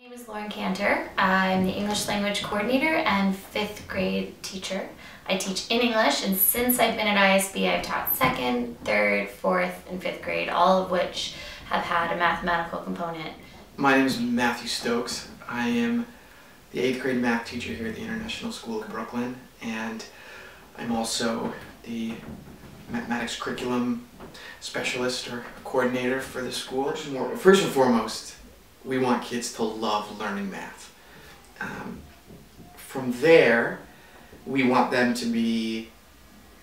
My name is Cantor. I'm the English language coordinator and 5th grade teacher. I teach in English, and since I've been at ISB, I've taught 2nd, 3rd, 4th, and 5th grade, all of which have had a mathematical component. My name is Stokes. I am the 8th grade math teacher here at the International School of Brooklyn, and I'm also the mathematics curriculum specialist or coordinator for the school. First and foremost, we want kids to love learning math. From there, we want them to be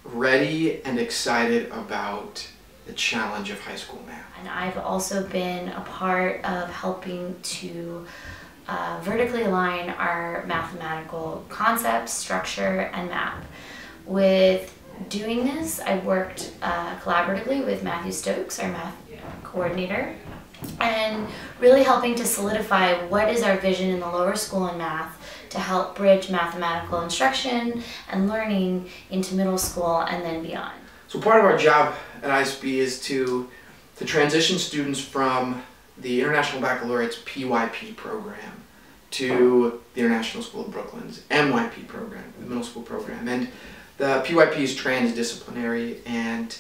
ready and excited about the challenge of high school math. And I've also been a part of helping to vertically align our mathematical concepts, structure, and map. With doing this, I worked collaboratively with Stokes, our math coordinator, and really helping to solidify what is our vision in the lower school in math to help bridge mathematical instruction and learning into middle school and then beyond. So part of our job at ISB is to transition students from the International Baccalaureate's PYP program to the International School of Brooklyn's MYP program, the middle school program. And the PYP is transdisciplinary, and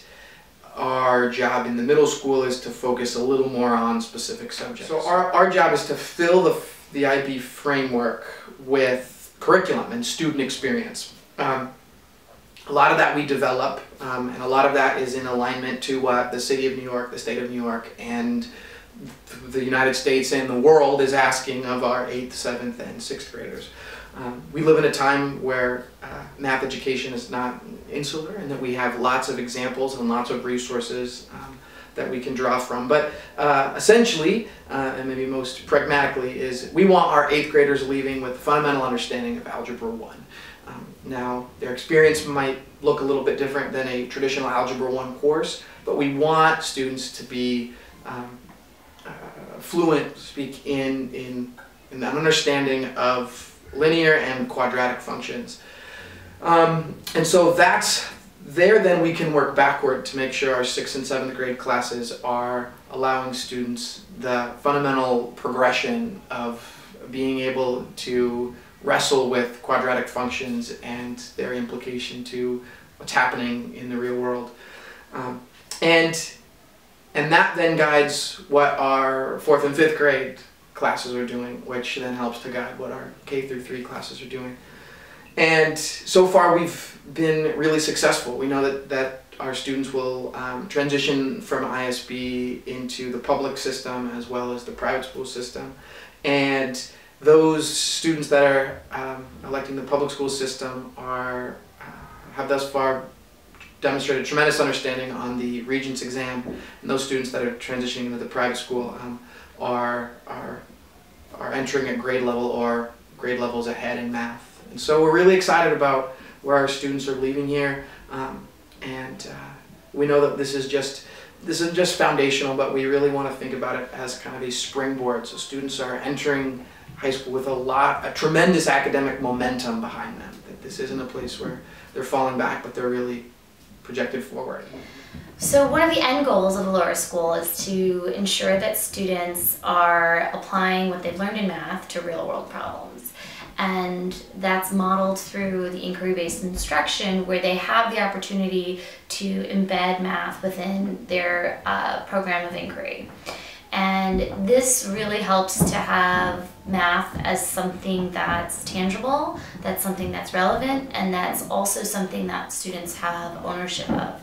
our job in the middle school is to focus a little more on specific subjects. So our job is to fill the IB framework with curriculum and student experience. A lot of that we develop, and a lot of that is in alignment to what the City of New York, the State of New York, and the United States and the world is asking of our 8th, 7th, and 6th graders. We live in a time where math education is not insular, and that we have lots of examples and lots of resources that we can draw from. But essentially, and maybe most pragmatically, is we want our 8th graders leaving with a fundamental understanding of Algebra 1. Now, their experience might look a little bit different than a traditional Algebra 1 course, but we want students to be fluent, speak in an understanding of linear and quadratic functions. And so then we can work backward to make sure our 6th and 7th grade classes are allowing students the fundamental progression of being able to wrestle with quadratic functions and their implication to what's happening in the real world. And that then guides what our 4th and 5th grade classes are doing, which then helps to guide what our K through 3 classes are doing. And so far we've been really successful. We know that our students will transition from ISB into the public system as well as the private school system. And those students that are electing the public school system have thus far demonstrated tremendous understanding on the Regents exam, and those students that are transitioning into the private school are entering at grade level or grade levels ahead in math. And so we're really excited about where our students are leaving here, and we know that this is just foundational, but we really want to think about it as kind of a springboard. So students are entering high school with a tremendous academic momentum behind them. That this isn't a place where they're falling back, but they're really projected forward. So one of the end goals of the lower school is to ensure that students are applying what they've learned in math to real-world problems. And that's modeled through the inquiry-based instruction, where they have the opportunity to embed math within their program of inquiry. And this really helps to have math as something that's tangible, that's something that's relevant, and that's also something that students have ownership of.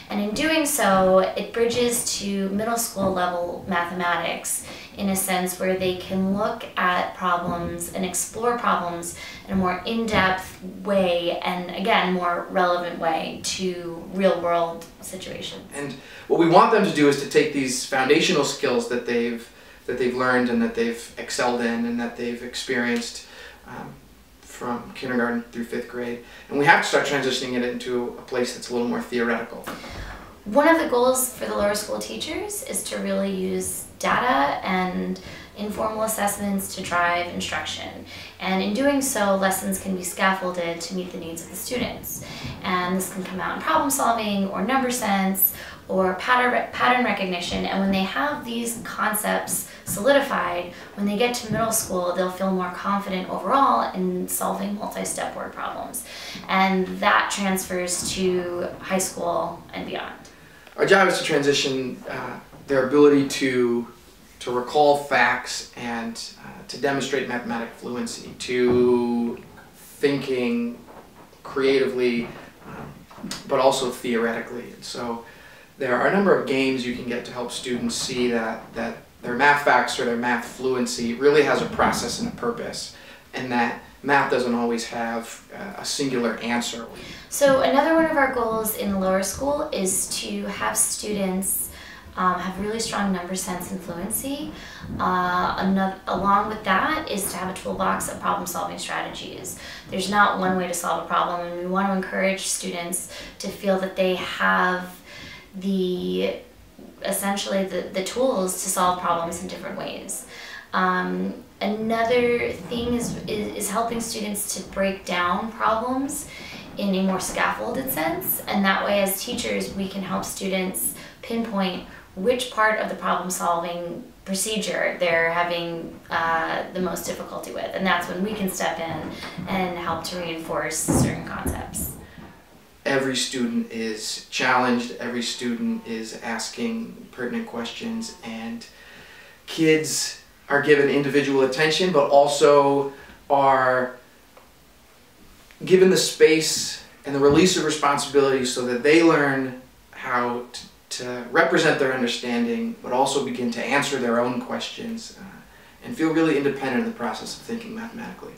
And in doing so, it bridges to middle school level mathematics in a sense where they can look at problems and explore problems in a more in-depth way, and again, more relevant way to real-world situations. And what we want them to do is to take these foundational skills that they've learned and that they've excelled in and that they've experienced from kindergarten through 5th grade, and we have to start transitioning it into a place that's a little more theoretical. One of the goals for the lower school teachers is to really use data and informal assessments to drive instruction. And in doing so, lessons can be scaffolded to meet the needs of the students. And this can come out in problem solving or number sense or pattern recognition. And when they have these concepts solidified, when they get to middle school, they'll feel more confident overall in solving multi-step word problems. And that transfers to high school and beyond. Our job is to transition their ability to recall facts and to demonstrate mathematic fluency, to thinking creatively, but also theoretically. And so there are a number of games you can get to help students see that their math facts or their math fluency really has a process and a purpose, and that math doesn't always have a singular answer. So another one of our goals in the lower school is to have students have really strong number sense and fluency. Along with that is to have a toolbox of problem-solving strategies. There's not one way to solve a problem, and we want to encourage students to feel that they have essentially the tools to solve problems in different ways. Another thing is helping students to break down problems in a more scaffolded sense, and that way as teachers we can help students pinpoint which part of the problem-solving procedure they're having the most difficulty with, and that's when we can step in and help to reinforce certain concepts. Every student is challenged, every student is asking pertinent questions, and kids are given individual attention but also are given the space and the release of responsibility so that they learn how to represent their understanding, but also begin to answer their own questions and feel really independent in the process of thinking mathematically.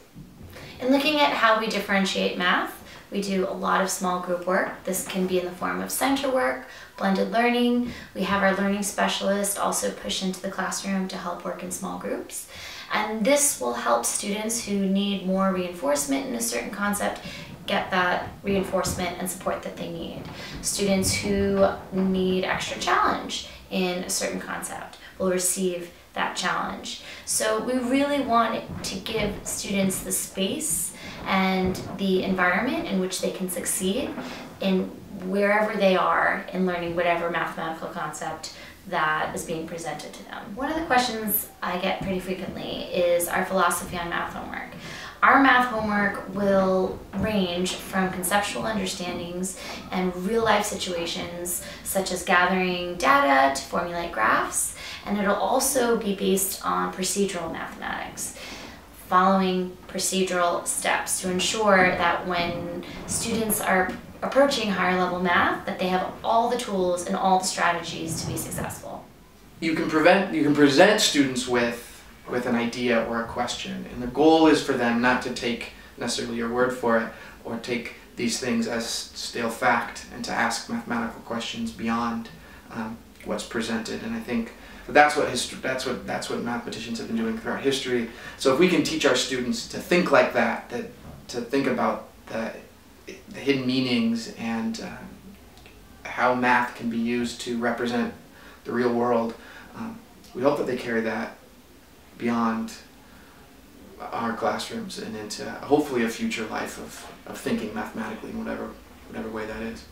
In looking at how we differentiate math, we do a lot of small group work. This can be in the form of center work, blended learning. We have our learning specialist also push into the classroom to help work in small groups. And this will help students who need more reinforcement in a certain concept get that reinforcement and support that they need. Students who need extra challenge in a certain concept will receive that challenge. So we really want to give students the space and the environment in which they can succeed in wherever they are in learning whatever mathematical concept that is being presented to them. One of the questions I get pretty frequently is our philosophy on math homework. Our math homework will range from conceptual understandings and real-life situations, such as gathering data to formulate graphs, and it'll also be based on procedural mathematics, following procedural steps to ensure that when students are approaching higher level math, that they have all the tools and all the strategies to be successful. You can present students with an idea or a question, and the goal is for them not to take necessarily your word for it or take these things as stale fact, and to ask mathematical questions beyond what's presented. And I think that's what mathematicians have been doing throughout history. So if we can teach our students to think like that, to think about the hidden meanings and how math can be used to represent the real world, we hope that they carry that beyond our classrooms and into hopefully a future life of thinking mathematically in whatever way that is.